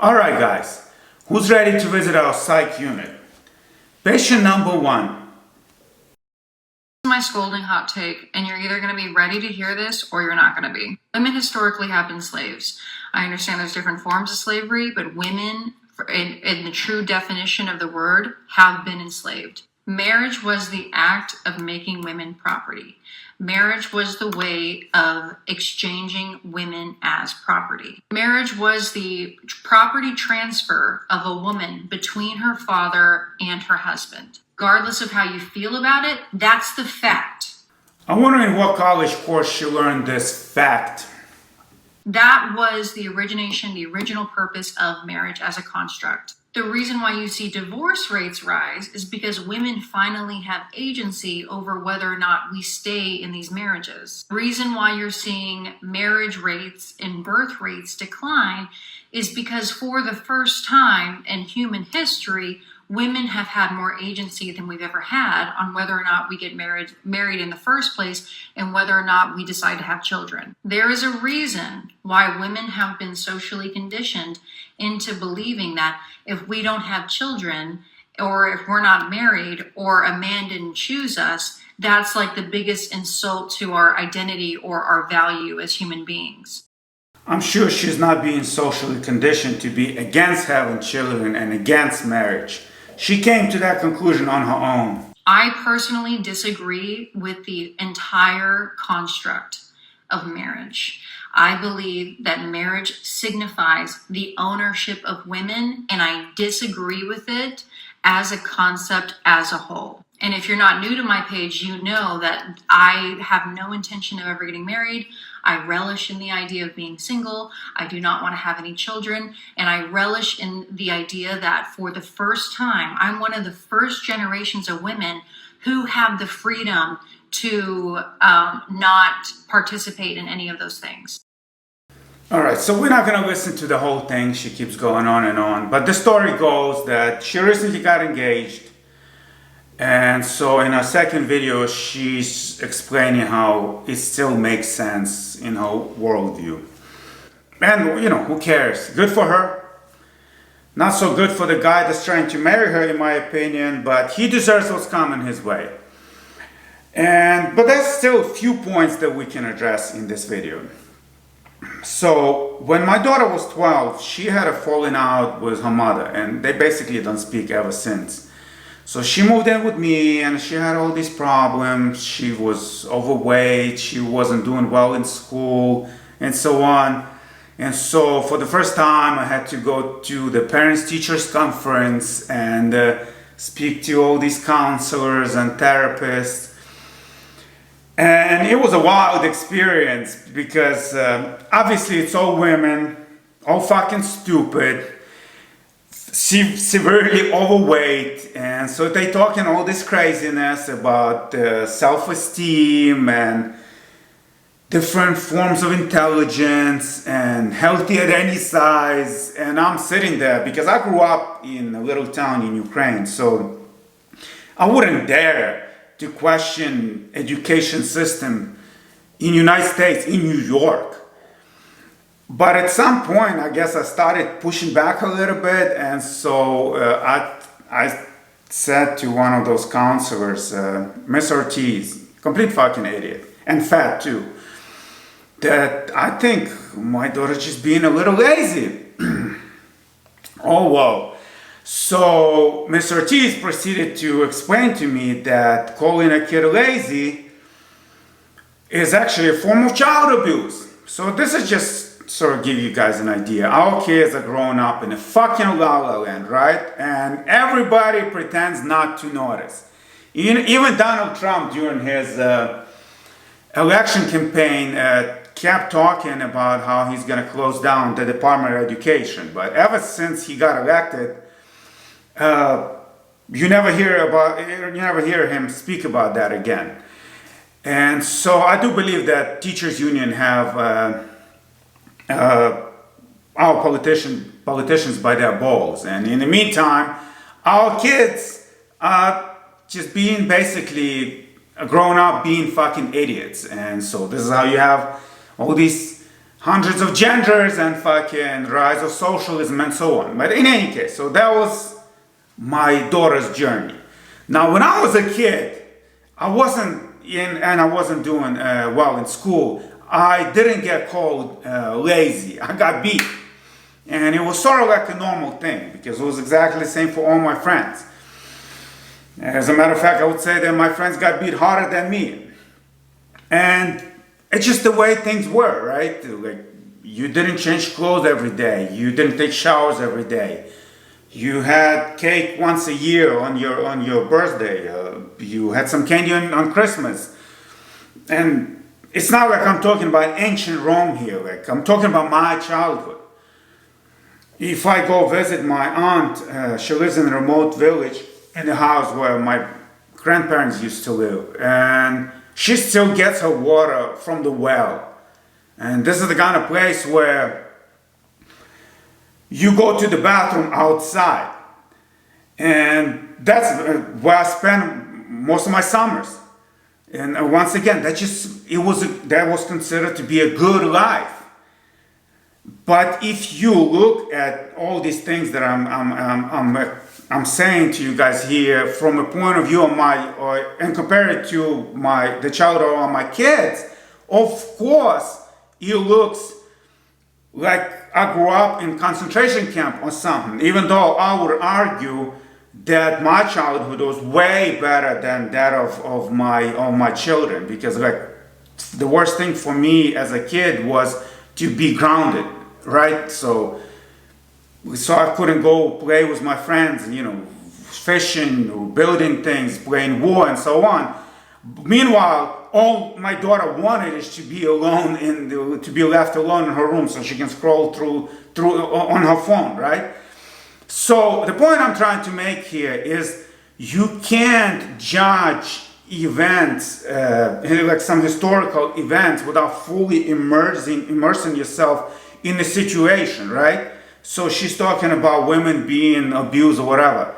Alright guys, who's ready to visit our psych unit? Patient number 1. My scolding hot take, and you're either going to be ready to hear this or you're not going to be. Women historically have been slaves. I understand there's different forms of slavery, but women, in the true definition of the word, have been enslaved. Marriage was the act of making women property. Marriage was the way of exchanging women as property. Marriage was the property transfer of a woman between her father and her husband. Regardless of how you feel about it, that's the fact. I'm wondering what college course she learned this fact. That was the original purpose of marriage as a construct. The reason why you see divorce rates rise is because women finally have agency over whether or not we stay in these marriages. The reason why you're seeing marriage rates and birth rates decline is because for the first time in human history, women have had more agency than we've ever had on whether or not we get married in the first place and whether or not we decide to have children. There is a reason why women have been socially conditioned into believing that if we don't have children or if we're not married or a man didn't choose us, that's like the biggest insult to our identity or our value as human beings. I'm sure she's not being socially conditioned to be against having children and against marriage. She came to that conclusion on her own. I personally disagree with the entire construct of marriage. I believe that marriage signifies the ownership of women, and I disagree with it as a concept as a whole. And if you're not new to my page, you know that I have no intention of ever getting married. I relish in the idea of being single. I do not want to have any children. And I relish in the idea that for the first time, I'm one of the first generations of women who have the freedom to not participate in any of those things. Alright, so we're not going to listen to the whole thing. She keeps going on and on. But the story goes that she recently got engaged. And so in her second video, she's explaining how it still makes sense in her worldview. And, you know, who cares? Good for her. Not so good for the guy that's trying to marry her, in my opinion, but he deserves what's coming his way. But there's still a few points that we can address in this video. So, when my daughter was 12, she had a falling out with her mother, and they basically don't speak ever since. So she moved in with me and she had all these problems. She was overweight, she wasn't doing well in school, and so on. And so for the first time I had to go to the parents-teachers conference and speak to all these counselors and therapists. And it was a wild experience because obviously it's all women, all fucking stupid, severely overweight, and so they talking all this craziness about self-esteem and different forms of intelligence and healthy at any size. And I'm sitting there because I grew up in a little town in Ukraine, so I wouldn't dare to question education system in United States, in New York. But at some point, I guess I started pushing back a little bit, and so I said to one of those counselors, Miss Ortiz, complete fucking idiot, and fat too, that I think my daughter's just being a little lazy. Oh, whoa. So Miss Ortiz proceeded to explain to me that calling a kid lazy is actually a form of child abuse. So this is just sort of give you guys an idea. Our kids are growing up in a fucking la la land, right? And everybody pretends not to notice. Even Donald Trump during his election campaign kept talking about how he's going to close down the Department of Education. But ever since he got elected, you never hear him speak about that again. And so I do believe that teachers union have our politicians by their balls, and in the meantime our kids are just being grown up being fucking idiots. And so this is how you have all these hundreds of genders and fucking rise of socialism and so on. But in any case, so that was my daughter's journey. Now, when I was a kid, I wasn't doing well in school. I didn't get called lazy. I got beat. And it was sort of like a normal thing because it was exactly the same for all my friends. As a matter of fact, I would say that my friends got beat harder than me. And it's just the way things were, right? Like, you didn't change clothes every day. You didn't take showers every day. You had cake once a year on your birthday. You had some candy on Christmas. And it's not like I'm talking about ancient Rome here. Like, I'm talking about my childhood. If I go visit my aunt, she lives in a remote village in the house where my grandparents used to live. And she still gets her water from the well. And this is the kind of place where you go to the bathroom outside. And that's where I spend most of my summers. And once again, that was considered to be a good life. But if you look at all these things that I'm saying to you guys here from a point of view of and compare it to the child of my kids, of course, it looks like I grew up in concentration camp or something, even though I would argue that my childhood was way better than that of my children, because like the worst thing for me as a kid was to be grounded, right? So I couldn't go play with my friends, fishing or building things, playing war and so on. Meanwhile, all my daughter wanted is to be alone to be left alone in her room so she can scroll through on her phone, right? So the point I'm trying to make here is you can't judge events, like some historical events, without fully immersing yourself in the situation, right? So she's talking about women being abused or whatever.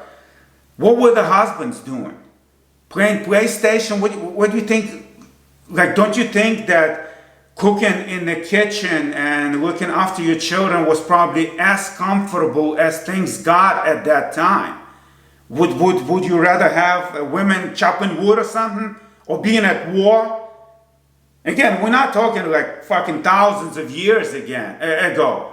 What were the husbands doing? Playing PlayStation? What do you think? Like, don't you think that cooking in the kitchen and looking after your children was probably as comfortable as things got at that time? Would you rather have women chopping wood or something? Or being at war? Again, we're not talking like fucking thousands of years ago.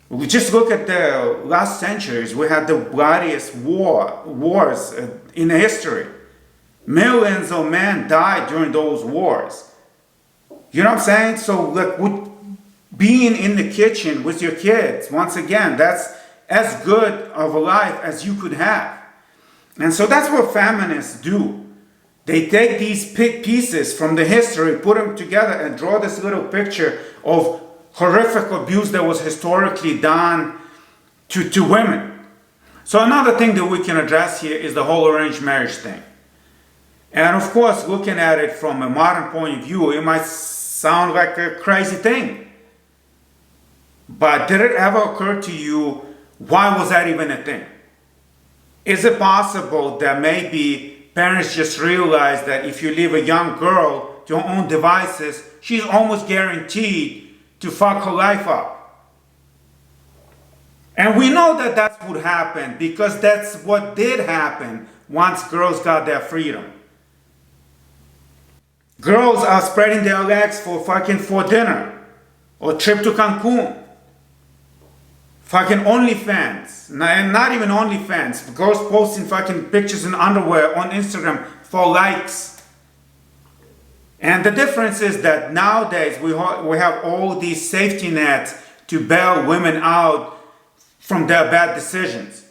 We just look at the last centuries. We had the bloodiest wars in history. Millions of men died during those wars. You know what I'm saying? So like, being in the kitchen with your kids, once again, that's as good of a life as you could have. And so that's what feminists do. They take these pieces from the history, put them together, and draw this little picture of horrific abuse that was historically done to women. So another thing that we can address here is the whole arranged marriage thing. And of course, looking at it from a modern point of view, it might sound like a crazy thing. But did it ever occur to you, why was that even a thing? Is it possible that maybe parents just realized that if you leave a young girl to her own devices, she's almost guaranteed to fuck her life up? And we know that that's what happened because that's what did happen once girls got their freedom. Girls are spreading their legs for dinner or trip to Cancun. Fucking OnlyFans, and not even OnlyFans. Girls posting fucking pictures in underwear on Instagram for likes. And the difference is that nowadays we have all these safety nets to bail women out from their bad decisions.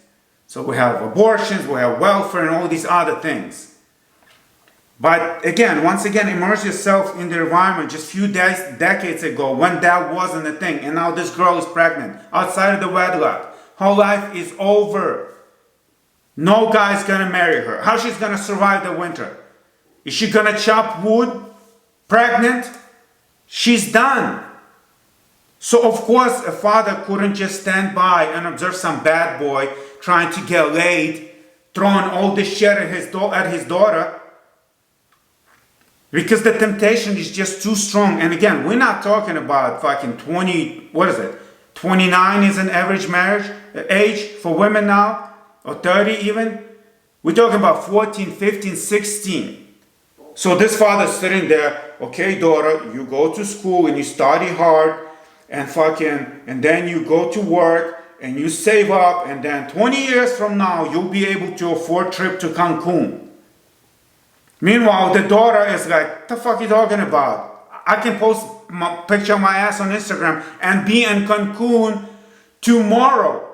So we have abortions, we have welfare and all these other things. But again, once again, immerse yourself in the environment just a few decades ago when that wasn't a thing. And now this girl is pregnant outside of the wedlock. Her life is over. No guy's gonna marry her. How she's gonna survive the winter? Is she gonna chop wood? Pregnant? She's done. So of course a father couldn't just stand by and observe some bad boy trying to get laid, throwing all this shit at his daughter. Because the temptation is just too strong. And again, we're not talking about fucking 20, what is it? 29 is an average marriage age for women now, or 30 even. We're talking about 14, 15, 16. So this father's sitting there, okay, daughter, you go to school and you study hard and then you go to work and you save up, and then 20 years from now, you'll be able to afford a trip to Cancun. Meanwhile, the daughter is like, the fuck are you talking about? I can post my picture of my ass on Instagram and be in Cancun tomorrow.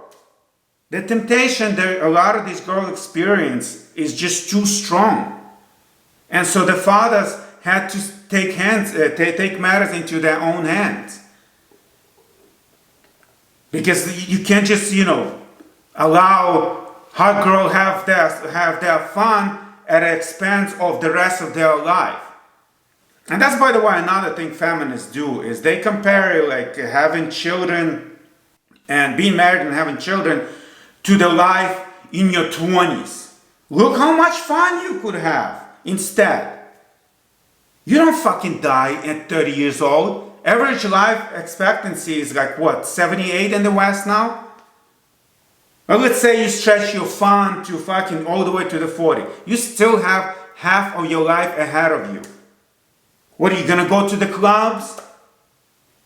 The temptation that a lot of these girls experience is just too strong. And so the fathers had to take matters into their own hands. Because you can't just, allow hot girls have their fun at the expense of the rest of their life. And that's, by the way, another thing feminists do, is they compare like having children and being married and having children to the life in your 20s. Look how much fun you could have instead. You don't fucking die at 30 years old. Average life expectancy is like what, 78 in the West now? Well, let's say you stretch your fun to fucking all the way to the 40. You still have half of your life ahead of you. What, are you gonna go to the clubs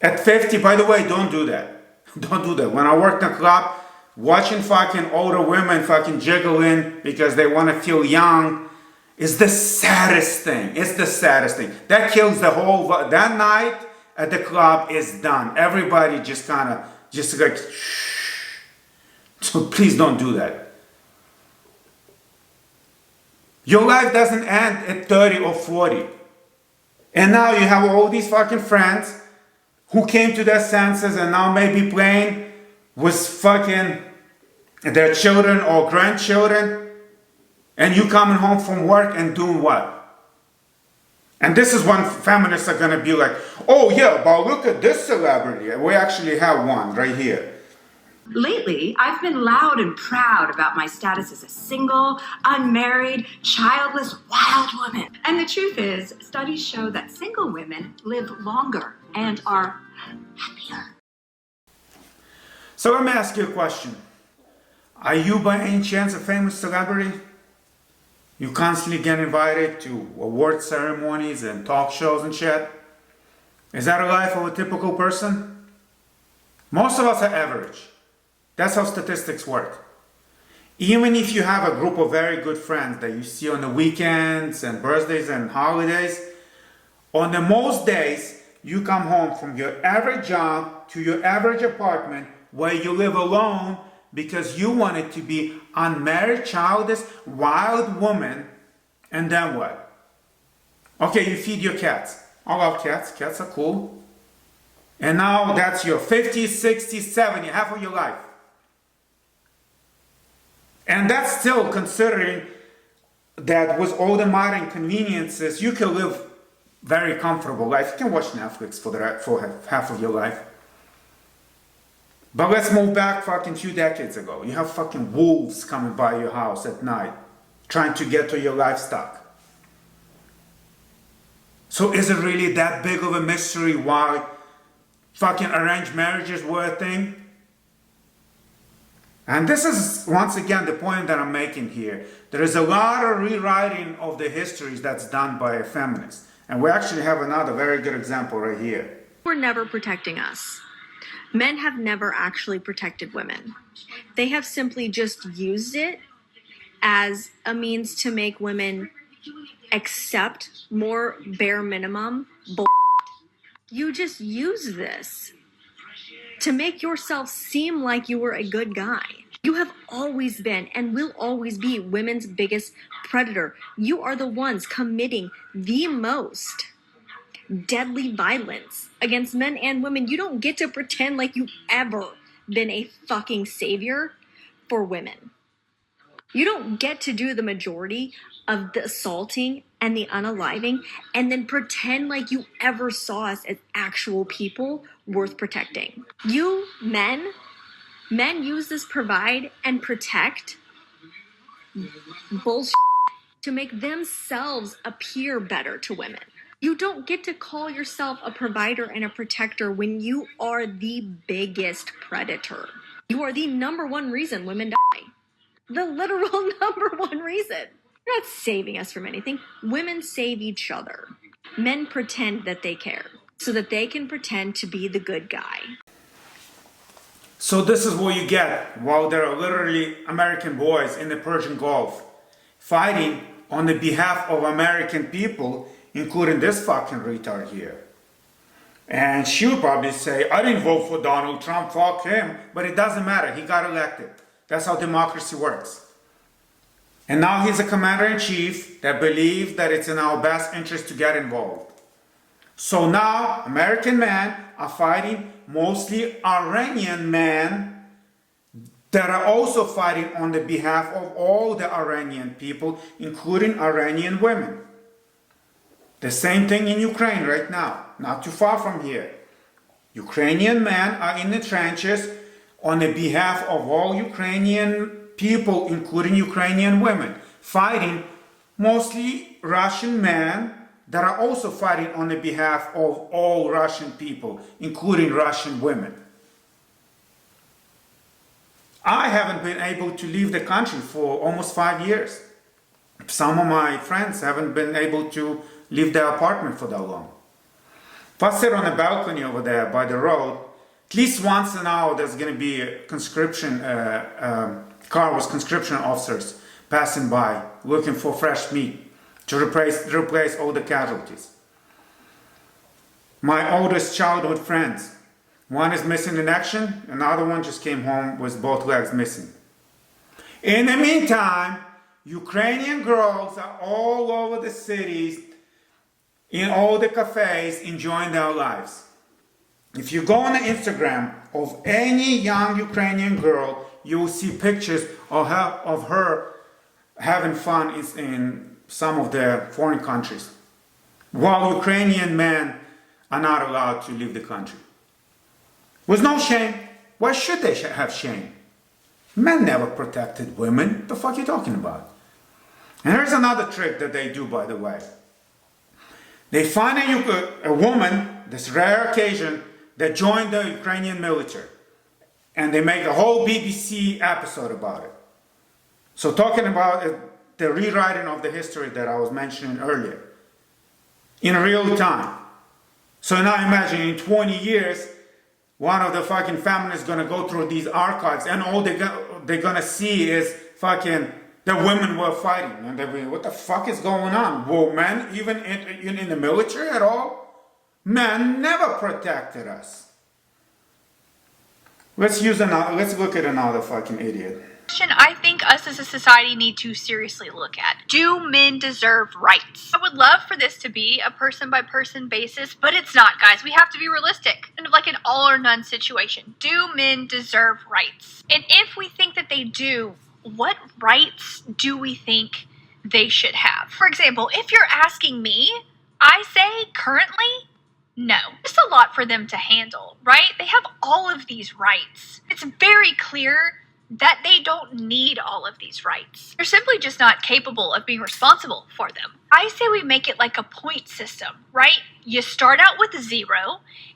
at 50? By the way, don't do that. Don't do that. When I worked in a club, watching fucking older women fucking jiggling because they want to feel young is the saddest thing. It's the saddest thing. That kills the whole, that night at the club is done. Everybody just like, shh. So please don't do that. Your life doesn't end at 30 or 40. And now you have all these fucking friends who came to their senses and now may be playing with fucking their children or grandchildren. And you coming home from work and doing what? And this is when feminists are going to be like, oh yeah, but look at this celebrity. We actually have one right here. Lately, I've been loud and proud about my status as a single, unmarried, childless, wild woman. And the truth is, studies show that single women live longer and are happier. So let me ask you a question. Are you by any chance a famous celebrity? You constantly get invited to award ceremonies and talk shows and shit? Is that a life of a typical person? Most of us are average. That's how statistics work. Even if you have a group of very good friends that you see on the weekends and birthdays and holidays, on the most days, you come home from your average job to your average apartment where you live alone because you wanted to be unmarried, childless, wild woman, and then what? Okay, you feed your cats. I love cats. Cats are cool. And now that's your 50, 60, 70, half of your life. And that's still considering that with all the modern conveniences, you can live very comfortable life. You can watch Netflix for half of your life. But let's move back fucking 2 decades ago. You have fucking wolves coming by your house at night, trying to get to your livestock. So is it really that big of a mystery why fucking arranged marriages were a thing? And this is, once again, the point that I'm making here. There is a lot of rewriting of the histories that's done by a feminist. And we actually have another very good example right here. We're never protecting us. Men have never actually protected women. They have simply just used it as a means to make women accept more bare minimum bull. You just use this to make yourself seem like you were a good guy. You have always been and will always be women's biggest predator. You are the ones committing the most deadly violence against men and women. You don't get to pretend like you've ever been a fucking savior for women. You don't get to do the majority of the assaulting and the unaliving and then pretend like you ever saw us as actual people worth protecting. You men use this provide and protect bullshit to make themselves appear better to women. You don't get to call yourself a provider and a protector when you are the biggest predator. You are the number one reason women die. The literal number one reason. You're not saving us from anything. Women save each other. Men pretend that they care so that they can pretend to be the good guy. So this is what you get while there are literally American boys in the Persian Gulf fighting on the behalf of American people, including this fucking retard here. And she would probably say, I didn't vote for Donald Trump, fuck him. But it doesn't matter, he got elected. That's how democracy works. And now he's a commander-in-chief that believes that it's in our best interest to get involved. So now American men are fighting mostly Iranian men that are also fighting on the behalf of all the Iranian people, including Iranian women. The same thing in Ukraine right now, not too far from here. Ukrainian men are in the trenches on the behalf of all Ukrainian people, including Ukrainian women, fighting mostly Russian men that are also fighting on the behalf of all Russian people, including Russian women. I haven't been able to leave the country for almost 5 years. Some of my friends haven't been able to leave their apartment for that long. If I sit on the balcony over there by the road, at least once an hour there's going to be a conscription car with conscription officers passing by looking for fresh meat to replace all the casualties. My oldest childhood friends, one is missing in action, another one just came home with both legs missing. In the meantime, Ukrainian girls are all over the cities, in all the cafes, enjoying their lives. If you go on the Instagram of any young Ukrainian girl, you will see pictures of her having fun in some of the foreign countries, while Ukrainian men are not allowed to leave the country. With no shame. Why should they have shame? Men never protected women. The fuck are you talking about? And here's another trick that they do, by the way. They find a woman, this rare occasion, that joined the Ukrainian military. And they make a whole BBC episode about it. So talking about the rewriting of the history that I was mentioning earlier. In real time. So now imagine in 20 years, one of the fucking families is going to go through these archives and all they're going to see is fucking the women were fighting. And they'll be, what the fuck is going on? Were men even in the military at all? Men never protected us. Let's look at another fucking idiot. I think us as a society need to seriously look at. Do men deserve rights? I would love for this to be a person by person basis, but it's not, guys. We have to be realistic. Kind of like an all or none situation. Do men deserve rights? And if we think that they do, what rights do we think they should have? For example, if you're asking me, I say currently, no. It's a lot for them to handle, right? They have all of these rights. It's very clear that they don't need all of these rights. They're simply just not capable of being responsible for them. I say we make it like a point system, right? You start out with 0,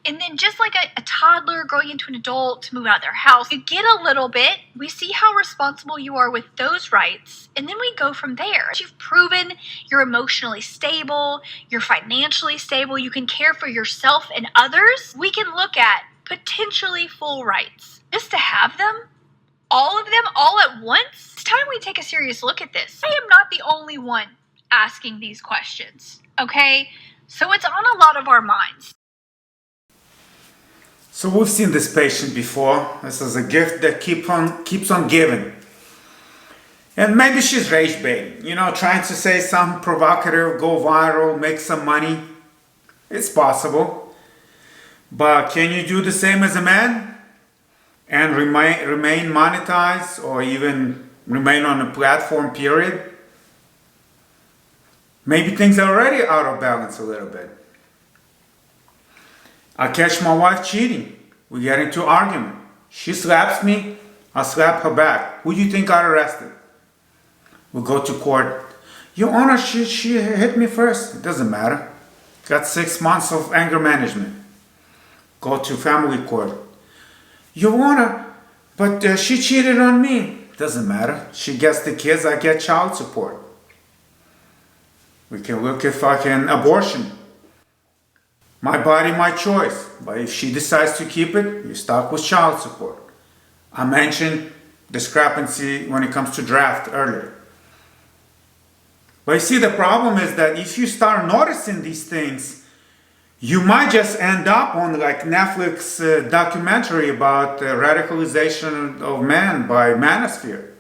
and then just like a toddler growing into an adult to move out of their house, you get a little bit, we see how responsible you are with those rights, and then we go from there. You've proven you're emotionally stable, you're financially stable, you can care for yourself and others, we can look at potentially full rights. Just to have them, all of them, all at once? It's time we take a serious look at this. I am not the only one asking these questions, okay? So it's on a lot of our minds. So we've seen this patient before. This is a gift that keeps on giving. And maybe she's rage baiting, trying to say something provocative, go viral, make some money. It's possible. But can you do the same as a man? And remain monetized or even remain on a platform, period? Maybe things are already out of balance a little bit. I catch my wife cheating. We get into an argument. She slaps me, I slap her back. Who do you think got arrested? We go to court. Your Honor, she hit me first. It doesn't matter. Got 6 months of anger management. Go to family court. Your Honor, but she cheated on me. Doesn't matter. She gets the kids, I get child support. We can look at fucking abortion. My body, my choice. But if she decides to keep it, you're stuck with child support. I mentioned discrepancy when it comes to draft earlier. But you see, the problem is that if you start noticing these things, you might just end up on like Netflix documentary about radicalization of men by Manosphere.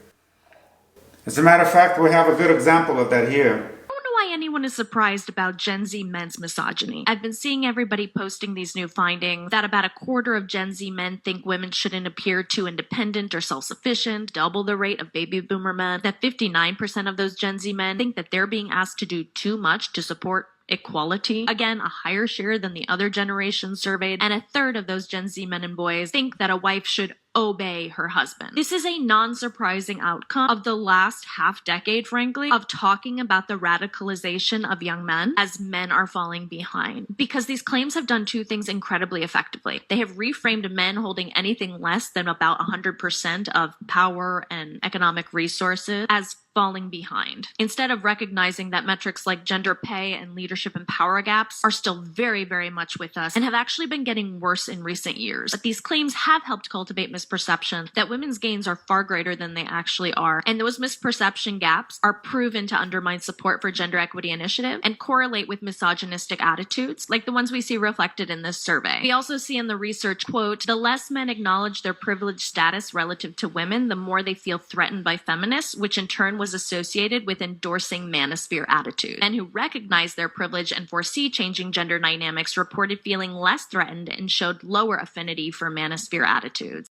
As a matter of fact, we have a good example of that here. I don't know why anyone is surprised about Gen Z men's misogyny. I've been seeing everybody posting these new findings that about a quarter of Gen Z men think women shouldn't appear too independent or self-sufficient, double the rate of baby boomer men, that 59% of those Gen Z men think that they're being asked to do too much to support equality. Again, a higher share than the other generations surveyed, and a third of those Gen Z men and boys think that a wife should obey her husband. This is a non-surprising outcome of the last half decade, frankly, of talking about the radicalization of young men as men are falling behind. Because these claims have done two things incredibly effectively. They have reframed men holding anything less than about 100% of power and economic resources as falling behind, instead of recognizing that metrics like gender pay and leadership and power gaps are still very, very much with us and have actually been getting worse in recent years. But these claims have helped cultivate misperception that women's gains are far greater than they actually are, and those misperception gaps are proven to undermine support for gender equity initiative and correlate with misogynistic attitudes like the ones we see reflected in this survey. We also see in the research, quote, the less men acknowledge their privileged status relative to women, the more they feel threatened by feminists, which in turn was associated with endorsing manosphere attitude. Men who recognize their privilege and foresee changing gender dynamics reported feeling less threatened and showed lower affinity for manosphere attitudes.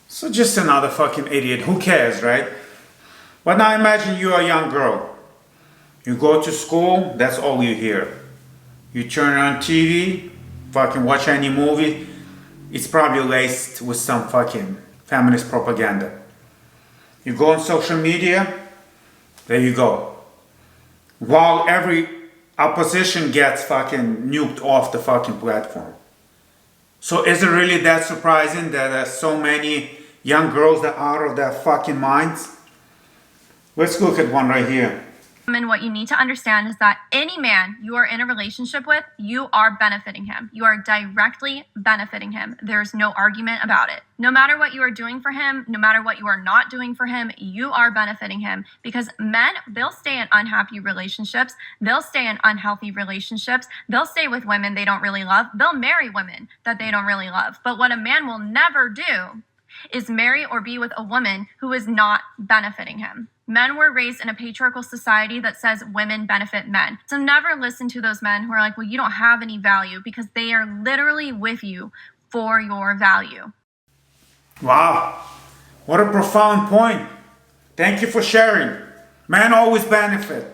So just another fucking idiot. Who cares, right? But now imagine you're a young girl. You go to school, that's all you hear. You turn on TV, fucking watch any movie, it's probably laced with some fucking feminist propaganda. You go on social media, there you go. While every opposition gets fucking nuked off the fucking platform. So is it really that surprising that there's so many young girls that are out of their fucking minds? Let's look at one right here. And what you need to understand is that any man you are in a relationship with, you are benefiting him. You are directly benefiting him. There's no argument about it. No matter what you are doing for him, no matter what you are not doing for him, you are benefiting him. Because men, they'll stay in unhappy relationships. They'll stay in unhealthy relationships. They'll stay with women they don't really love. They'll marry women that they don't really love. But what a man will never do is marry or be with a woman who is not benefiting him. Men were raised in a patriarchal society that says women benefit men. So never listen to those men who are like, well, you don't have any value, because they are literally with you for your value. Wow, what a profound point. Thank you for sharing. Men always benefit.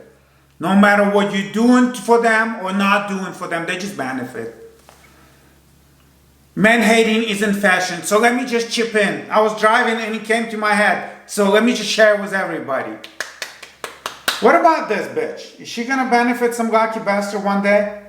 No matter what you're doing for them or not doing for them, they just benefit. Men hating isn't fashion, so let me just chip in. I was driving and it came to my head, so let me just share it with everybody. What about this bitch? Is she gonna benefit some lucky bastard one day?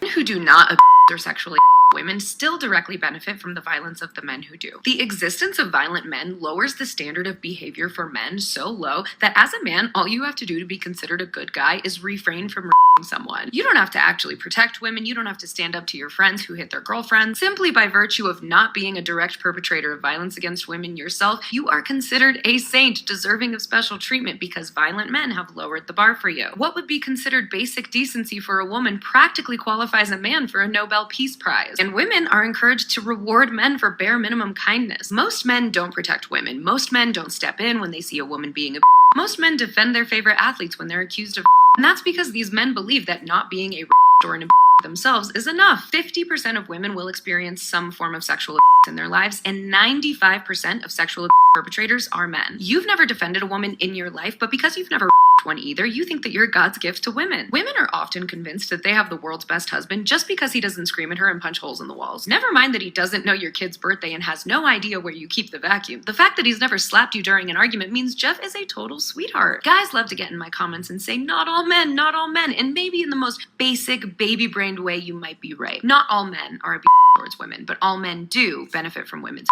Men who do not or sexually women still directly benefit from the violence of the men who do. The existence of violent men lowers the standard of behavior for men so low that as a man, all you have to do to be considered a good guy is refrain from someone. You don't have to actually protect women. You don't have to stand up to your friends who hit their girlfriends. Simply by virtue of not being a direct perpetrator of violence against women yourself, you are considered a saint deserving of special treatment because violent men have lowered the bar for you. What would be considered basic decency for a woman practically qualifies a man for a Nobel Peace Prize. And women are encouraged to reward men for bare minimum kindness. Most men don't protect women. Most men don't step in when they see a woman being a Most men defend their favorite athletes when they're accused of and that's because these men believe that not being a or an themselves is enough. 50% of women will experience some form of sexual in their lives, and 95% of sexual perpetrators are men. You've never defended a woman in your life, but because you've never one either, you think that you're God's gift to women. Women are often convinced that they have the world's best husband just because he doesn't scream at her and punch holes in the walls. Never mind that he doesn't know your kid's birthday and has no idea where you keep the vacuum. The fact that he's never slapped you during an argument means Jeff is a total sweetheart. Guys love to get in my comments and say, not all men, not all men, and maybe in the most basic, baby-brained way you might be right. Not all men are a towards women, but all men do benefit from women's.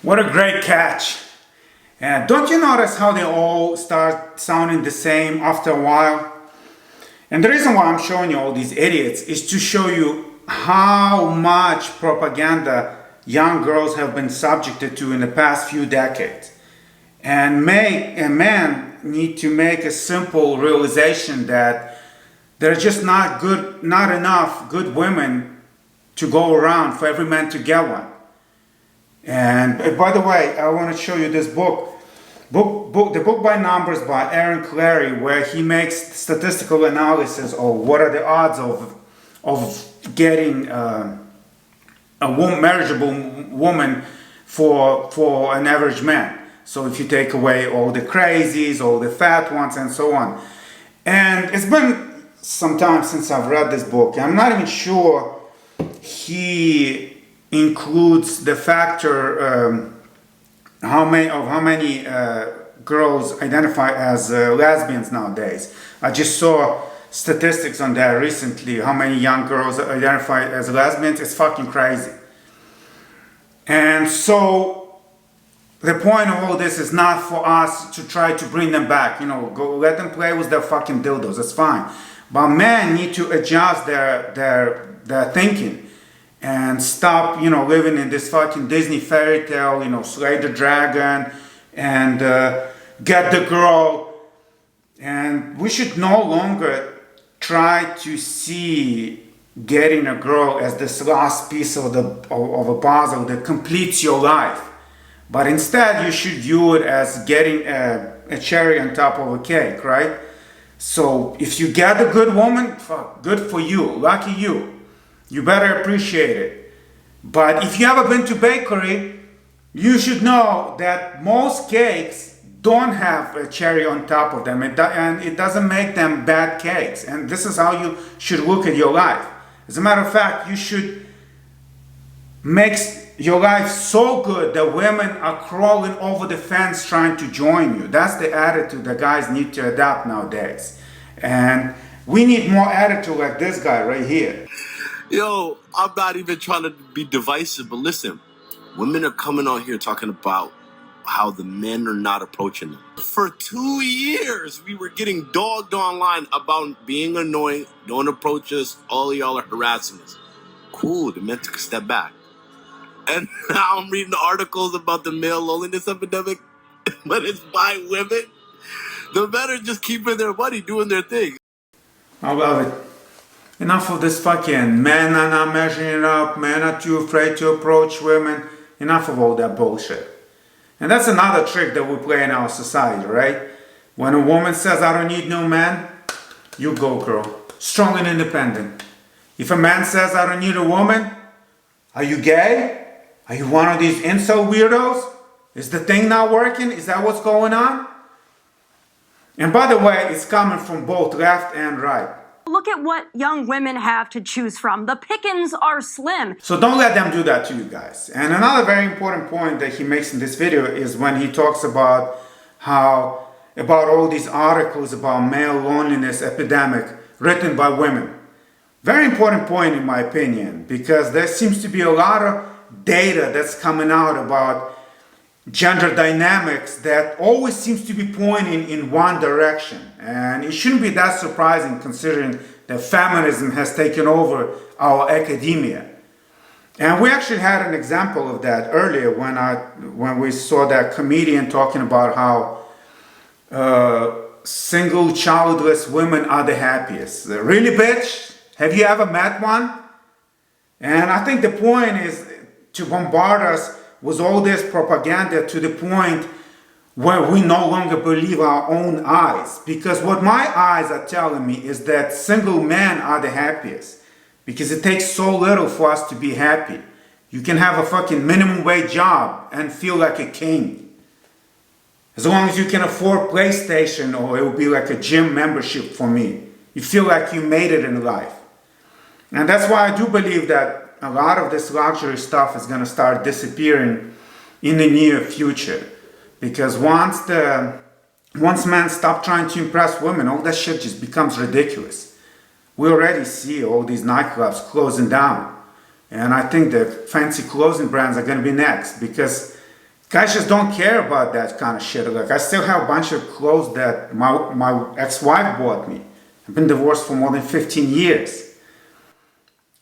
What a great catch. And don't you notice how they all start sounding the same after a while? And the reason why I'm showing you all these idiots is to show you how much propaganda young girls have been subjected to in the past few decades. And men need to make a simple realization that there are just not enough good women to go around for every man to get one. And by the way, I want to show you this book. The book by numbers by Aaron Clary, where he makes statistical analysis of what are the odds of getting a marriageable woman for an average man. So if you take away all the crazies, all the fat ones, and so on. And it's been some time since I've read this book. I'm not even sure he includes the factor how many girls identify as lesbians nowadays. I just saw statistics on that recently, how many young girls identify as lesbians. It's fucking crazy. And so the point of all this is not for us to try to bring them back, go let them play with their fucking dildos, that's fine. But men need to adjust their thinking and stop, living in this fucking Disney fairy tale, slay the dragon and get the girl. And we should no longer try to see getting a girl as this last piece of a puzzle that completes your life. But instead, you should view it as getting a cherry on top of a cake, right? So if you get a good woman, fuck, good for you, lucky you. You better appreciate it. But if you ever been to bakery, you should know that most cakes don't have a cherry on top of them, and it doesn't make them bad cakes. And this is how you should look at your life. As a matter of fact, you should make your life so good that women are crawling over the fence trying to join you. That's the attitude that guys need to adopt nowadays. And we need more attitude like this guy right here. Yo, I'm not even trying to be divisive, but listen, women are coming on here talking about how the men are not approaching them. For 2 years, we were getting dogged online about being annoying, don't approach us, all of y'all are harassing us. Cool, the men took a step back. And now I'm reading the articles about the male loneliness epidemic, but it's by women. The men are just keeping their money, doing their thing. I love it. Enough of this fucking men are not measuring up, men are too afraid to approach women. Enough of all that bullshit. And that's another trick that we play in our society, right? When a woman says, I don't need no man, you go, girl. Strong and independent. If a man says, I don't need a woman, are you gay? Are you one of these incel weirdos? Is the thing not working? Is that what's going on? And by the way, it's coming from both left and right. Look at what young women have to choose from. The pickings are slim. So don't let them do that to you guys. And another very important point that he makes in this video is when he talks about all these articles about male loneliness epidemic written by women. Very important point in my opinion, because there seems to be a lot of data that's coming out about gender dynamics that always seems to be pointing in one direction. And it shouldn't be that surprising considering that feminism has taken over our academia. And we actually had an example of that earlier when we saw that comedian talking about how single childless women are the happiest. Really, bitch? Have you ever met one? And I think the point is to bombard us with all this propaganda to the point where we no longer believe our own eyes. Because what my eyes are telling me is that single men are the happiest. Because it takes so little for us to be happy. You can have a fucking minimum wage job and feel like a king. As long as you can afford PlayStation, or it will be like a gym membership for me. You feel like you made it in life. And that's why I do believe that a lot of this luxury stuff is going to start disappearing in the near future. Because once men stop trying to impress women, all that shit just becomes ridiculous. We already see all these nightclubs closing down. And I think the fancy clothing brands are going to be next, because guys just don't care about that kind of shit. Like, I still have a bunch of clothes that my ex-wife bought me. I've been divorced for more than 15 years.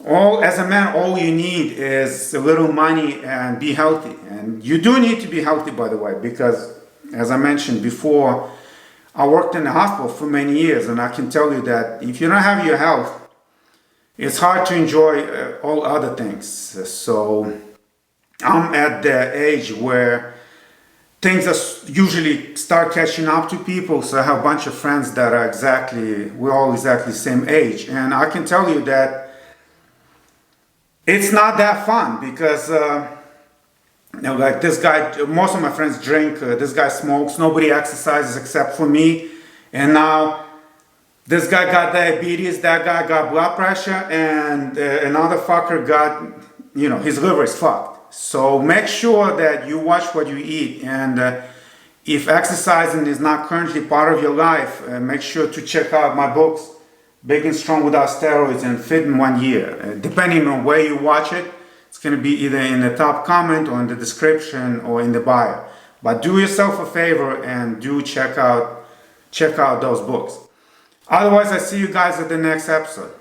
As a man, all you need is a little money and be healthy. And you do need to be healthy, by the way, because, as I mentioned before, I worked in the hospital for many years, and I can tell you that if you don't have your health, it's hard to enjoy all other things. So I'm at the age where things usually start catching up to people. So I have a bunch of friends that are we're all exactly the same age. And I can tell you that it's not that fun, because like this guy, most of my friends drink, this guy smokes, nobody exercises except for me. And now this guy got diabetes, that guy got blood pressure, and another fucker got, his liver is fucked. So make sure that you watch what you eat. And if exercising is not currently part of your life, make sure to check out my books, Big and Strong Without Steroids and Fit in 1 Year. Depending on where you watch it, it's going to be either in the top comment or in the description or in the bio. But do yourself a favor and do check out those books. Otherwise, I see you guys at the next episode.